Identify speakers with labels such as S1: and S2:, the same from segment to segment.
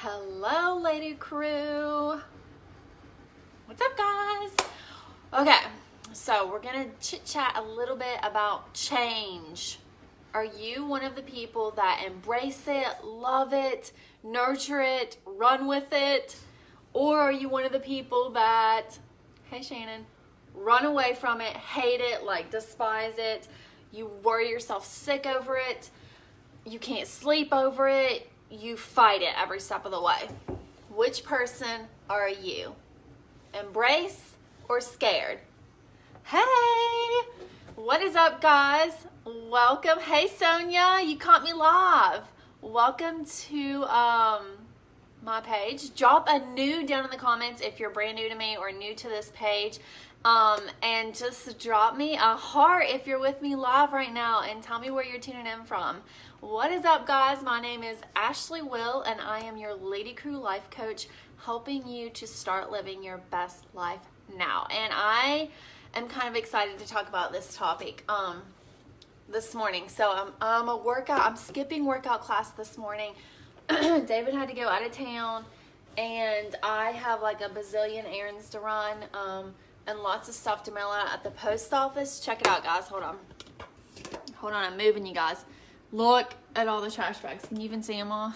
S1: Hello, lady crew. What's up, guys? Okay, so we're gonna chit chat a little bit about change. Are you one of the people that embrace it, love it, nurture it, run with it? Or are you one of the people that, hey Shannon, run away from it, hate it, like despise it, you worry yourself sick over it, you can't sleep over it, you fight it every step of the way? Which person are you? Embrace or scared? Hey, what is up, guys? Welcome. Hey, Sonia, you caught me live. Welcome to my page. Drop a new down in the comments if you're brand new to me or new to this page. And just drop me a heart if you're with me live right now and tell me where you're tuning in from. What is up, guys? My name is Ashley Will, and I am your Lady Crew Life Coach, helping you to start living your best life now. And I am kind of excited to talk about this topic this morning. So I'm skipping workout class this morning. David had to go out of town, and I have like a bazillion errands to run and lots of stuff to mail out at the post office. Check it out, guys. Hold on, I'm moving, you guys. Look at all the trash bags. Can you even see them all?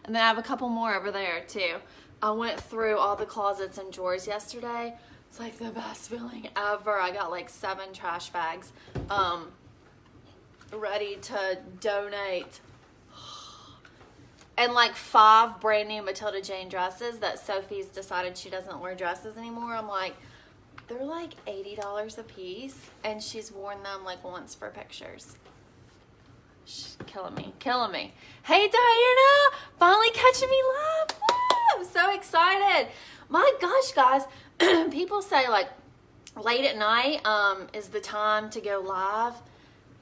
S1: And then I have a couple more over there too. I went through all the closets and drawers yesterday. It's like the best feeling ever. I got like 7 trash bags ready to donate. And like 5 brand new Matilda Jane dresses that Sophie's decided she doesn't wear dresses anymore. I'm like, they're like $80 a piece, and she's worn them like once for pictures. She's killing me. Hey, Diana, finally catching me live. Woo! I'm so excited. My gosh, guys, people say like late at night is the time to go live,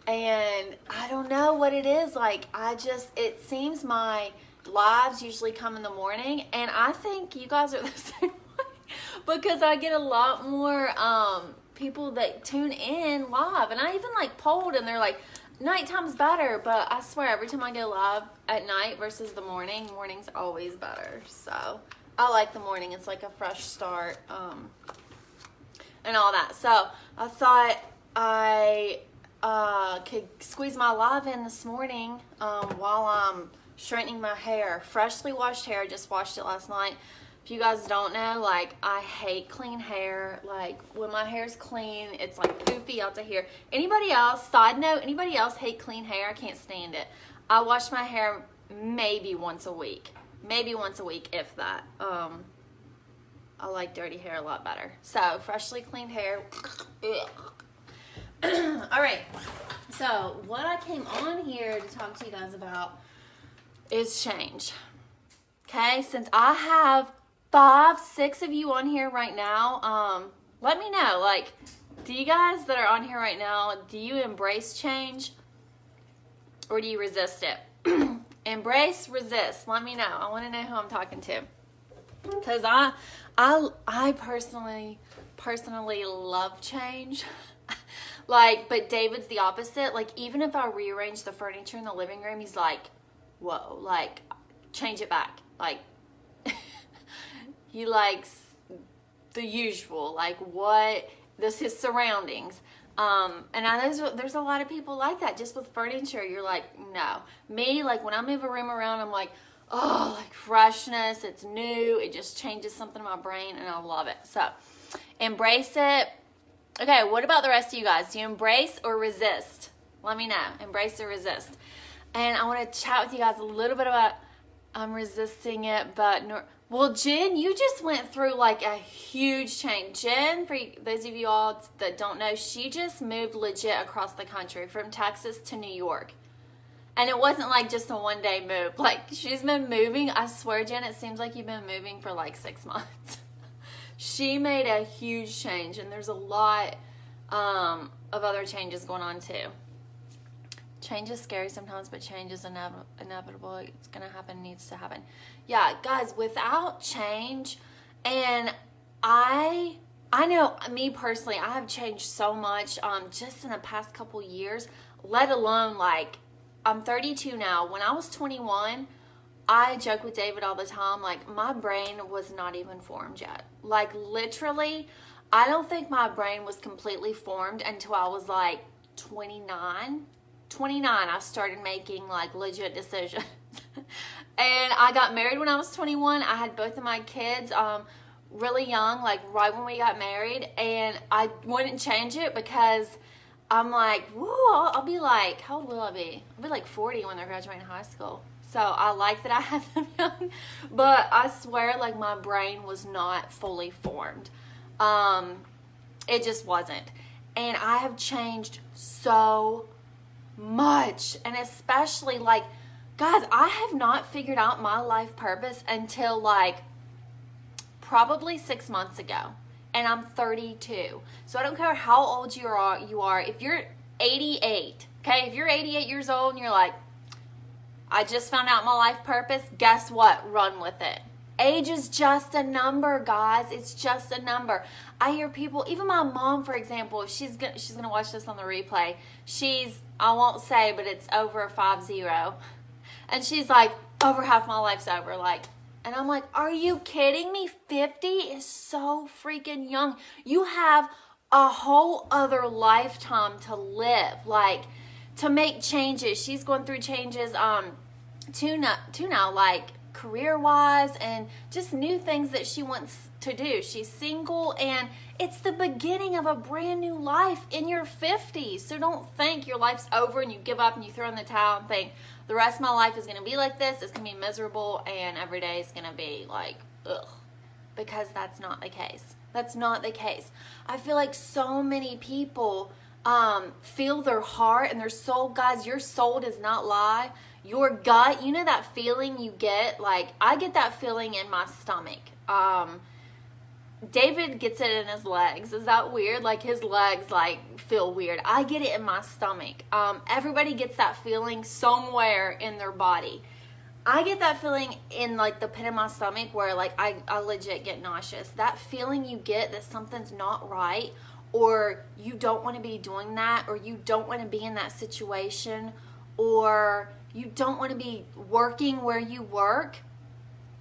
S1: and I don't know what it is. Like, it seems my lives usually come in the morning, and I think you guys are the same way because I get a lot more people that tune in live, and I even like polled, and they're like, nighttime's better, but I swear every time I go live at night versus the morning's always better. So I like the morning. It's like a fresh start and all that. So I thought I could squeeze my live in this morning while I'm straightening my hair. Freshly washed hair. Just washed it last night. If you guys don't know, like, I hate clean hair. Like, when my hair's clean, it's like poofy out to here. Anybody else, side note, anybody else hate clean hair? I can't stand it. I wash my hair maybe once a week, if that. I like dirty hair a lot better. So freshly cleaned hair. All right, so what I came on here to talk to you guys about is change. Okay, since I have 5-6 of you on here right now, let me know, like, do you guys that are on here right now, do you embrace change or do you resist it? Embrace, resist, let me know. I want to know who I'm talking to, because I personally love change. Like, but David's the opposite. Like, even if I rearrange the furniture in the living room, he's like, whoa, like, change it back. Like, he likes the usual, like his surroundings. And I know there's a lot of people like that, just with furniture. You're like, no. Me, like, when I move a room around, I'm like, oh, like freshness, it's new. It just changes something in my brain, and I love it. So embrace it. Okay, what about the rest of you guys? Do you embrace or resist? Let me know. Embrace or resist. And I want to chat with you guys a little bit about I'm resisting it, but well, Jen, you just went through like a huge change. Jen, for those of you all that don't know, she just moved legit across the country from Texas to New York. And it wasn't like just a one-day move. Like, she's been moving. I swear, Jen, it seems like you've been moving for like 6 months. She made a huge change, and there's a lot of other changes going on too. Change is scary sometimes, but change is inevitable. It's going to happen, needs to happen. Yeah, guys, without change, and I know, me personally, I have changed so much just in the past couple years, let alone, like, I'm 32 now. When I was 21, I joke with David all the time, like, my brain was not even formed yet. Like, literally, I don't think my brain was completely formed until I was like 29. 29, I started making like legit decisions. And I got married when I was 21. I had both of my kids really young, like right when we got married. And I wouldn't change it because I'm like, woo, I'll be like, how old will I be? I'll be like 40 when they're graduating high school. So I like that I had them young. But I swear, like, my brain was not fully formed. It just wasn't. And I have changed so much. And especially, like, guys, I have not figured out my life purpose until like probably 6 months ago. And I'm 32. So I don't care how old you are. If you're 88, okay, if you're 88 years old and you're like, I just found out my life purpose, guess what? Run with it. Age is just a number, guys. It's just a number. I hear people, even my mom, for example, she's gonna watch this on the replay. I won't say, but it's over 50. And she's like, over half my life's over. Like, and I'm like, are you kidding me? 50 is so freaking young. You have a whole other lifetime to live, like, to make changes. She's going through changes to now, like, career-wise, and just new things that she wants to do. She's single, and it's the beginning of a brand new life in your 50s. So don't think your life's over and you give up and you throw in the towel and think the rest of my life is going to be like this. It's going to be miserable and every day is going to be like, ugh. Because that's not the case. That's not the case. I feel like so many people feel their heart and their soul. Guys, your soul does not lie. Your gut, you know that feeling you get? Like, I get that feeling in my stomach. David gets it in his legs. Is that weird? Like, his legs, like, feel weird. I get it in my stomach. Everybody gets that feeling somewhere in their body. I get that feeling in, like, the pit of my stomach where, like, I legit get nauseous. That feeling you get that something's not right, or you don't want to be doing that, or you don't want to be in that situation, or you don't want to be working where you work.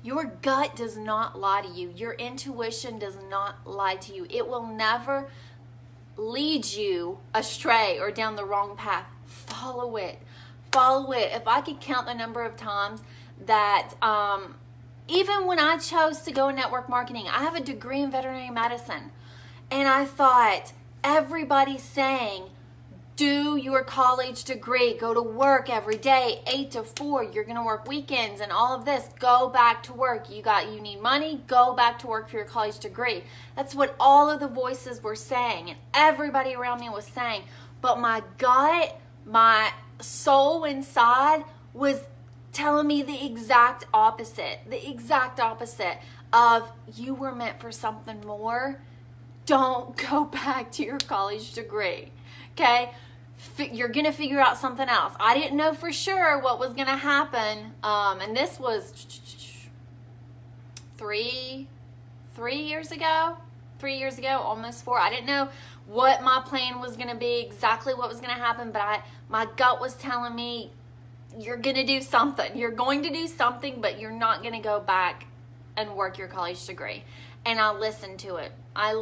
S1: Your gut does not lie to you. Your intuition does not lie to you. It will never lead you astray or down the wrong path. Follow it. Follow it. If I could count the number of times that even when I chose to go in network marketing, I have a degree in veterinary medicine. And I thought, everybody's saying, do your college degree, go to work every day, 8 to 4, you're going to work weekends and all of this, go back to work. You need money, go back to work for your college degree. That's what all of the voices were saying and everybody around me was saying. But my gut, my soul inside was telling me the exact opposite of, you were meant for something more. Don't go back to your college degree, okay? You're going to figure out something else. I didn't know for sure what was going to happen. And this was 3 years ago, almost 4. I didn't know what my plan was going to be, exactly what was going to happen, but my gut was telling me, you're going to do something. You're going to do something, but you're not going to go back and work your college degree. And I listened to it. And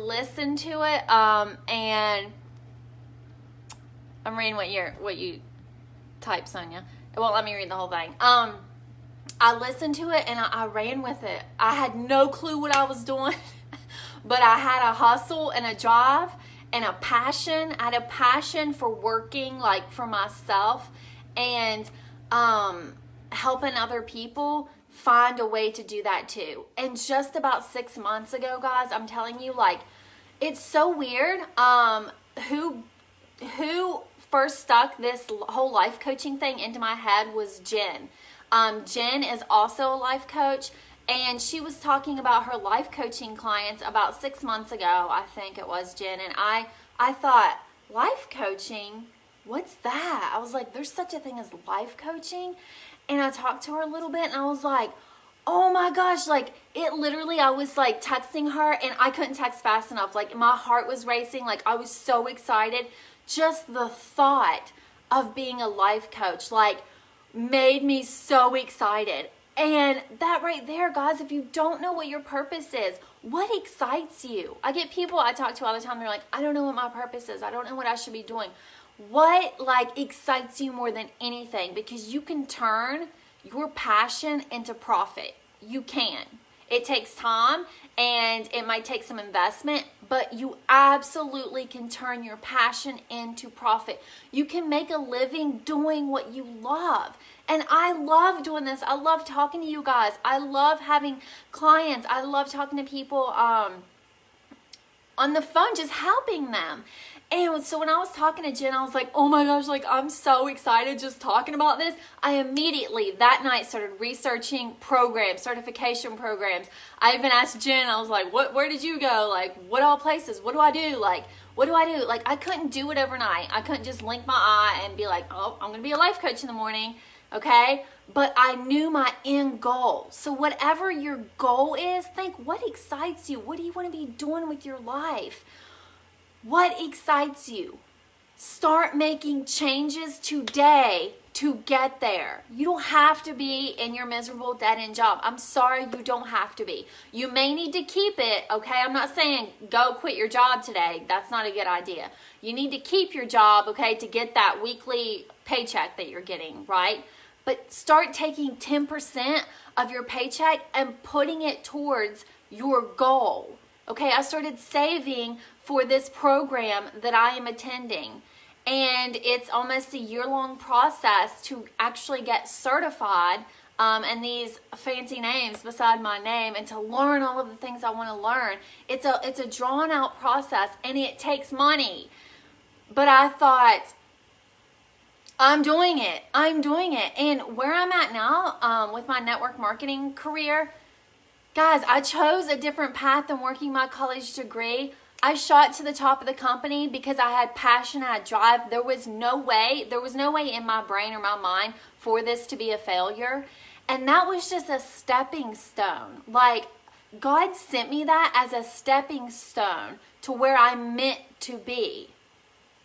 S1: I'm reading what you typed, Sonia. It won't let me read the whole thing. I listened to it and I ran with it. I had no clue what I was doing, but I had a hustle and a drive and a passion. I had a passion for working, like, for myself and helping other people find a way to do that too. And just about 6 months ago, guys, I'm telling you, like, it's so weird. Who first stuck this whole life coaching thing into my head was Jen. Jen is also a life coach, and she was talking about her life coaching clients about 6 months ago, I think it was, Jen. And I thought, life coaching? What's that? I was like, there's such a thing as life coaching? And I talked to her a little bit, and I was like, oh my gosh, like, it literally, I was like texting her, and I couldn't text fast enough. Like, my heart was racing. Like, I was so excited. Just the thought of being a life coach, like, made me so excited. And that right there, guys, if you don't know what your purpose is, what excites you? I get people I talk to all the time, they're like, I don't know what my purpose is. I don't know what I should be doing. What like excites you more than anything? Because you can turn your passion into profit. You can. It takes time and it might take some investment, but you absolutely can turn your passion into profit. You can make a living doing what you love. And I love doing this. I love talking to you guys. I love having clients. I love talking to people on the phone, just helping them. And so when I was talking to Jen, I was like, oh my gosh, like I'm so excited just talking about this. I immediately that night started researching programs, certification programs. I even asked Jen, I was like, where did you go? Like, what all places? What do I do? Like, what do I do? Like, I couldn't do it overnight. I couldn't just blink my eye and be like, oh, I'm going to be a life coach in the morning. Okay. But I knew my end goal. So whatever your goal is, think what excites you? What do you want to be doing with your life? What excites you? Start making changes today to get there. You don't have to be in your miserable dead-end job. I'm sorry, you don't have to be. You may need to keep it, okay? I'm not saying go quit your job today. That's not a good idea. You need to keep your job, okay, to get that weekly paycheck that you're getting, right? But start taking 10% of your paycheck and putting it towards your goal. Okay, I started saving for this program that I am attending. And it's almost a year-long process to actually get certified and these fancy names beside my name and to learn all of the things I want to learn. It's a drawn-out process and it takes money. But I thought, I'm doing it. And where I'm at now with my network marketing career, guys, I chose a different path than working my college degree. I shot to the top of the company because I had passion, I had drive. There was no way in my brain or my mind for this to be a failure. And that was just a stepping stone. Like, God sent me that as a stepping stone to where I'm meant to be.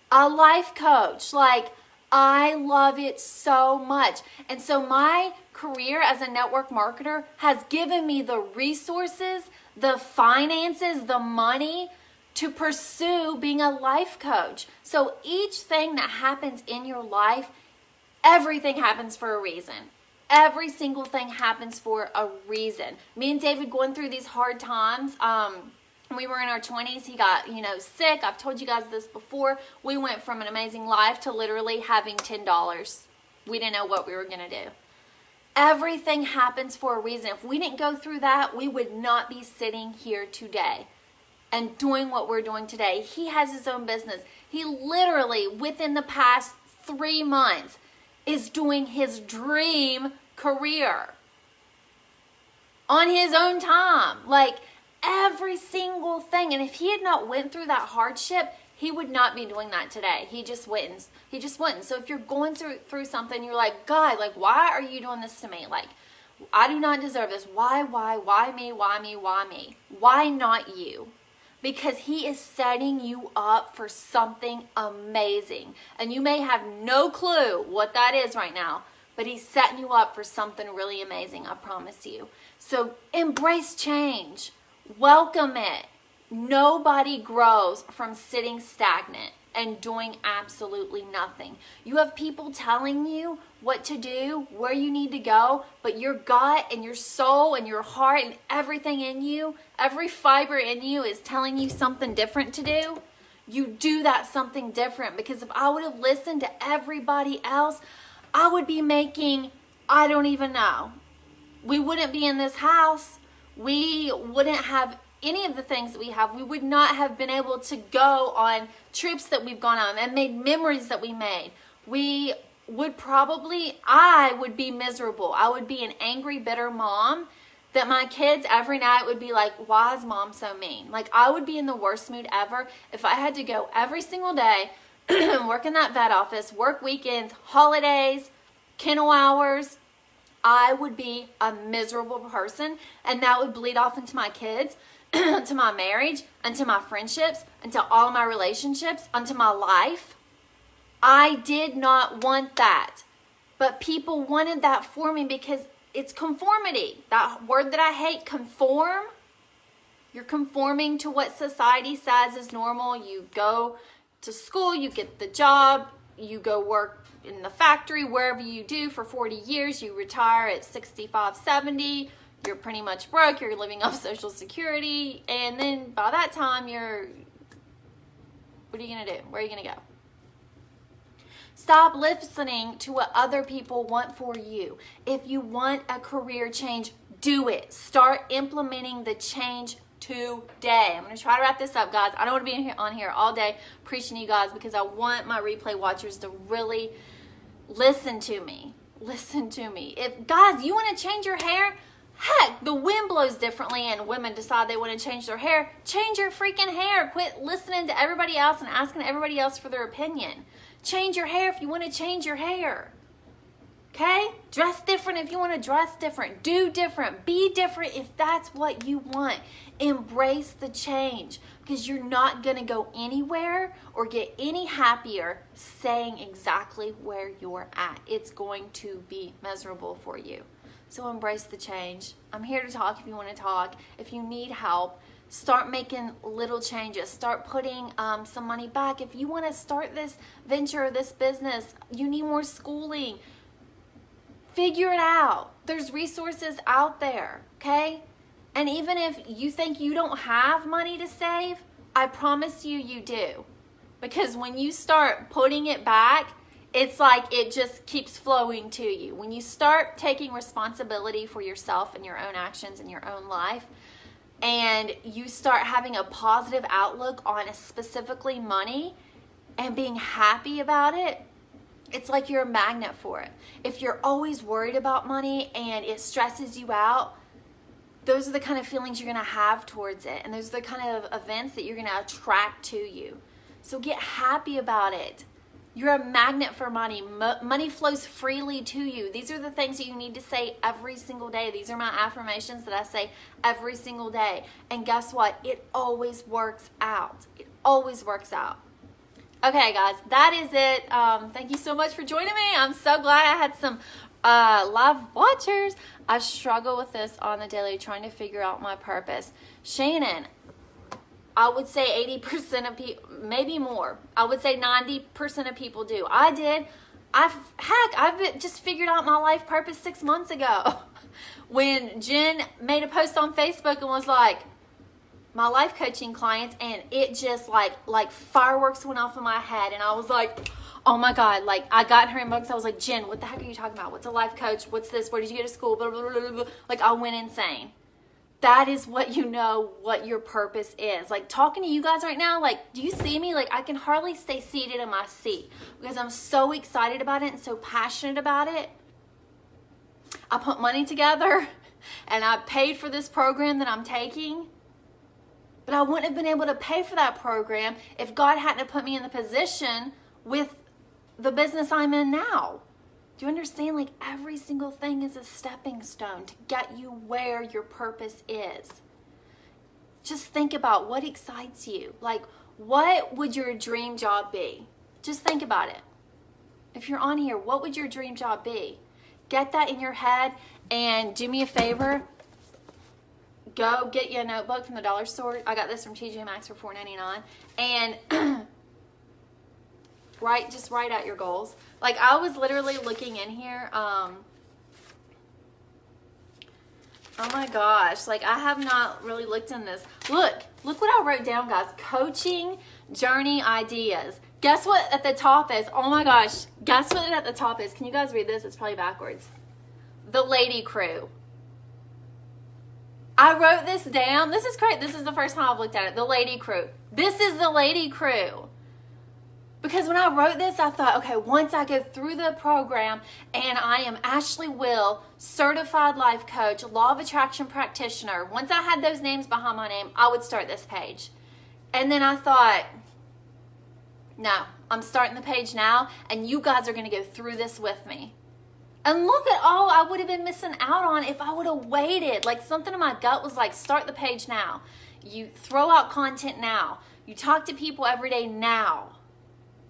S1: A life coach. Like, I love it so much. And so my career as a network marketer has given me the resources, the finances, the money to pursue being a life coach. So each thing that happens in your life, everything happens for a reason. Every single thing happens for a reason. Me and David going through these hard times, we were in our 20s. He got, sick. I've told you guys this before. We went from an amazing life to literally having $10. We didn't know what we were going to do. Everything happens for a reason. If we didn't go through that, we would not be sitting here today and doing what we're doing today. He has his own business. He literally, within the past 3 months, is doing his dream career on his own time. Like, every single thing. And if he had not went through that hardship, he would not be doing that today. He just wouldn't. So if you're going through something, you're like, God, like, why are you doing this to me? Like, I do not deserve this. Why me? Why not you? Because he is setting you up for something amazing. And you may have no clue what that is right now, but he's setting you up for something really amazing, I promise you. So embrace change. Welcome it. Nobody grows from sitting stagnant and doing absolutely nothing. You have people telling you what to do, where you need to go, but your gut and your soul and your heart and everything in you, every fiber in you is telling you something different to do. You do that something different, because if I would have listened to everybody else, I would be making, I don't even know. We wouldn't be in this house. We wouldn't have any of the things that we have. We would not have been able to go on trips that we've gone on and made memories that we made. I would be miserable. I would be an angry, bitter mom that my kids every night would be like, why is mom so mean? Like, I would be in the worst mood ever if I had to go every single day, work in that vet office, work weekends, holidays, kennel hours. I would be a miserable person, and that would bleed off into my kids, to my marriage, into my friendships, into all my relationships, into my life. I did not want that, but people wanted that for me because it's conformity. That word that I hate, conform. You're conforming to what society says is normal. You go to school, you get the job, you go work in the factory, wherever you do for 40 years, you retire at 65, 70, you're pretty much broke, you're living off Social Security, and then by that time, what are you gonna do? Where are you gonna go? Stop listening to what other people want for you. If you want a career change, do it. Start implementing the change today. I'm going to try to wrap this up, guys. I don't want to be on here all day preaching to you guys because I want my replay watchers to really listen to me. Listen to me. If, guys, you want to change your hair, heck, the wind blows differently and women decide they want to change their hair. Change your freaking hair. Quit listening to everybody else and asking everybody else for their opinion. Change your hair if you want to change your hair. Okay? Dress different if you want to dress different. Do different. Be different if that's what you want. Embrace the change because you're not going to go anywhere or get any happier staying exactly where you're at. It's going to be miserable for you. So embrace the change. I'm here to talk if you want to talk. If you need help, start making little changes. Start putting some money back. If you want to start this venture, this business, you need more schooling. Figure it out. There's resources out there, okay? And even if you think you don't have money to save, I promise you, you do. Because when you start putting it back, it's like it just keeps flowing to you. When you start taking responsibility for yourself and your own actions in your own life, and you start having a positive outlook on specifically money and being happy about it, it's like you're a magnet for it. If you're always worried about money and it stresses you out, those are the kind of feelings you're going to have towards it. And those are the kind of events that you're going to attract to you. So get happy about it. You're a magnet for money. Money flows freely to you. These are the things that you need to say every single day. These are my affirmations that I say every single day. And guess what? It always works out. It always works out. Okay, guys, that is it. Thank you so much for joining me. I'm so glad I had some live watchers. I struggle with this on the daily, trying to figure out my purpose. Shannon, I would say 80% of people, maybe more. I would say 90% of people do. I did. I've just figured out my life purpose 6 months ago when Jen made a post on Facebook and was like, my life coaching clients, and it just like fireworks went off in my head, and I was like, oh my God, like I got in her inbox, I was like, Jen, what the heck are you talking about? What's a life coach? What's this? Where did you go to school? Blah, blah, blah, blah, blah. Like I went insane. That is what you know what your purpose is. Like talking to you guys right now, like, do you see me? Like I can hardly stay seated in my seat because I'm so excited about it and so passionate about it. I put money together and I paid for this program that I'm taking. But I wouldn't have been able to pay for that program if God hadn't have put me in the position with the business I'm in now. Do you understand? Like every single thing is a stepping stone to get you where your purpose is. Just think about what excites you. Like what would your dream job be? Just think about it. If you're on here, what would your dream job be? Get that in your head and do me a favor. Go get you a notebook from the dollar store. I got this from TJ Maxx for $4.99. And just write out your goals. Like I was literally looking in here. Oh my gosh. Like I have not really looked in this. Look what I wrote down, guys. Coaching journey ideas. Guess what at the top is? Oh my gosh. Guess what at the top is? Can you guys read this? It's probably backwards. The Lady Crew. I wrote this down. This is great. This is the first time I've looked at it. The Lady Crew. This is the Lady Crew. Because when I wrote this, I thought, okay, once I go through the program and I am Ashley Will, certified life coach, law of attraction practitioner, once I had those names behind my name, I would start this page. And then I thought, no, I'm starting the page now and you guys are going to go through this with me. And look at all I would have been missing out on if I would have waited. Like something in my gut was like, start the page now. You throw out content now. You talk to people every day now.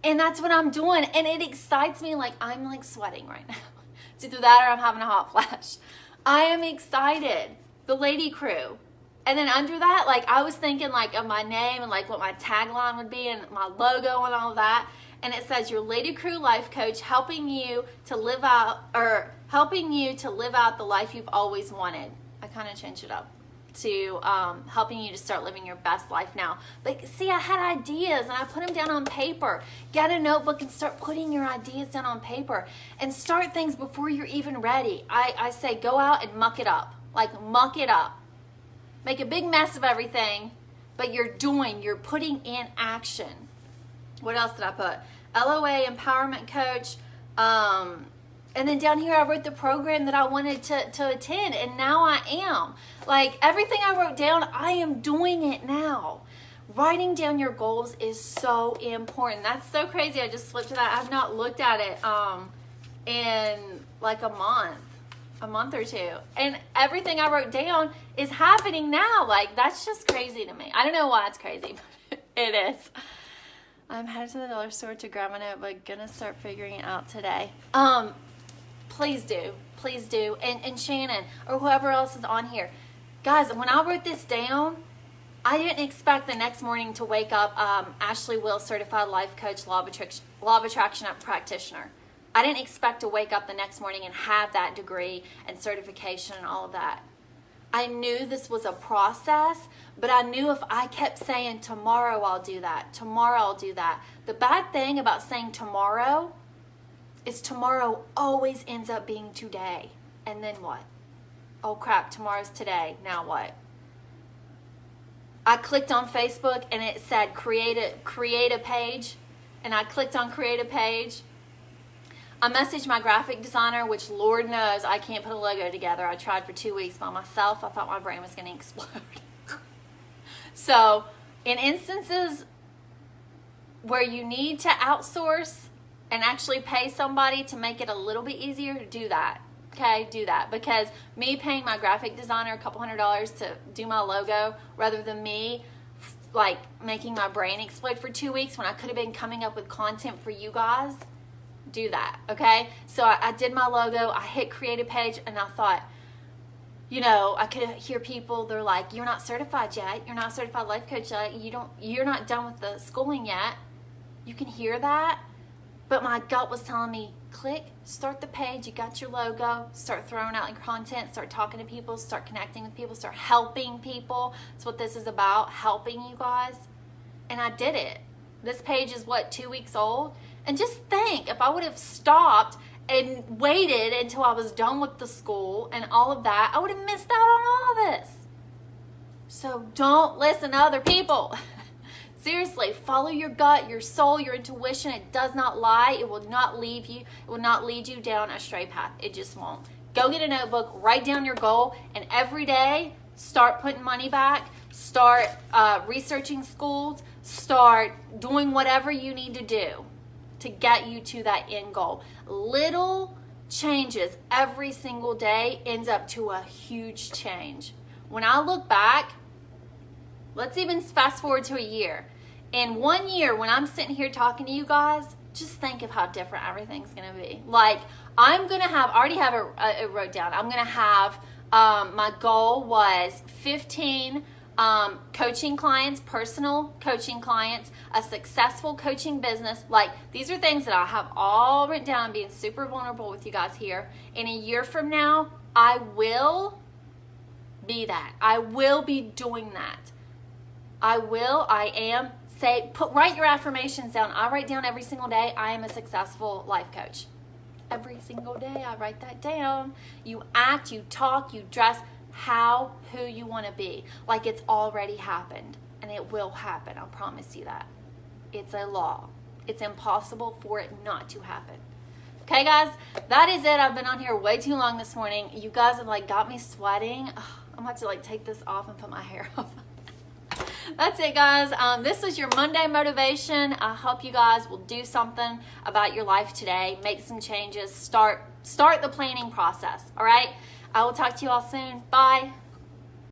S1: And that's what I'm doing. And it excites me like I'm like sweating right now. It's either that or I'm having a hot flash. I am excited. The Lady Crew. And then under that, like, I was thinking, like, of my name and, like, what my tagline would be and my logo and all of that. And it says, your Lady Crew life coach, helping you to live out the life you've always wanted. I kind of changed it up to helping you to start living your best life now. But see, I had ideas and I put them down on paper. Get a notebook and start putting your ideas down on paper and start things before you're even ready. I say go out and muck it up. Like, muck it up. Make a big mess of everything, but you're putting in action. What else did I put? LOA, empowerment coach. And then down here, I wrote the program that I wanted to attend, and now I am. Like, everything I wrote down, I am doing it now. Writing down your goals is so important. That's so crazy. I just flipped to that. I've not looked at it in like a month or two. And everything I wrote down is happening now. Like, that's just crazy to me. I don't know why it's crazy, but it is. I'm headed to the dollar store to grab my notebook. Gonna start figuring it out today. Please do. And Shannon or whoever else is on here. Guys, when I wrote this down, I didn't expect the next morning to wake up Ashley Wills, certified life coach, law of attraction practitioner. I didn't expect to wake up the next morning and have that degree and certification and all of that. I knew this was a process, but I knew if I kept saying, tomorrow I'll do that, tomorrow I'll do that. The bad thing about saying tomorrow is tomorrow always ends up being today. And then what? Oh crap, tomorrow's today. Now what? I clicked on Facebook and it said create a page. And I clicked on create a page. I messaged my graphic designer, which Lord knows I can't put a logo together. I tried for 2 weeks by myself. I thought my brain was going to explode. So in instances where you need to outsource and actually pay somebody to make it a little bit easier, do that. Okay, do that. Because me paying my graphic designer a couple $100s to do my logo rather than me like making my brain explode for 2 weeks when I could have been coming up with content for you guys, do that. Okay, so I did my logo, I hit create a page, and I thought, you know, I could hear people, they're like, you're not certified yet, you're not a certified life coach yet, you're not done with the schooling yet. You can hear that. But my gut was telling me, click, start the page, you got your logo, start throwing out your content, start talking to people, start connecting with people, start helping people. That's what this is about, helping you guys. And I did it. This page is, 2 weeks old? And just think, if I would have stopped and waited until I was done with the school and all of that, I would have missed out on all of this. So don't listen to other people. Seriously, follow your gut, your soul, your intuition. It does not lie. It will not leave you. It will not lead you down a straight path. It just won't. Go get a notebook, write down your goal, and every day start putting money back, start researching schools, start doing whatever you need to do to get you to that end goal. Little changes every single day ends up to a huge change. When I look back, let's even fast forward to a year. In 1 year, when I'm sitting here talking to you guys, just think of how different everything's going to be. Like, I'm going to have, I already have it wrote down. I'm going to have, my goal was 15 coaching clients, personal coaching clients, a successful coaching business. Like, these are things that I have all written down, being super vulnerable with you guys here. In a year from now, I will be that. I will be doing that. I am. Write your affirmations down. I write down every single day, I am a successful life coach. Every single day, I write that down. You act, you talk, you dress who you want to be. Like it's already happened, and it will happen. I promise you that. It's a law. It's impossible for it not to happen. Okay, guys, that is it. I've been on here way too long this morning. You guys have got me sweating. I'm gonna have to take this off and put my hair up. That's it, guys. This was your Monday motivation. I hope you guys will do something about your life today. Make some changes. Start the planning process. All right. I will talk to you all soon. Bye.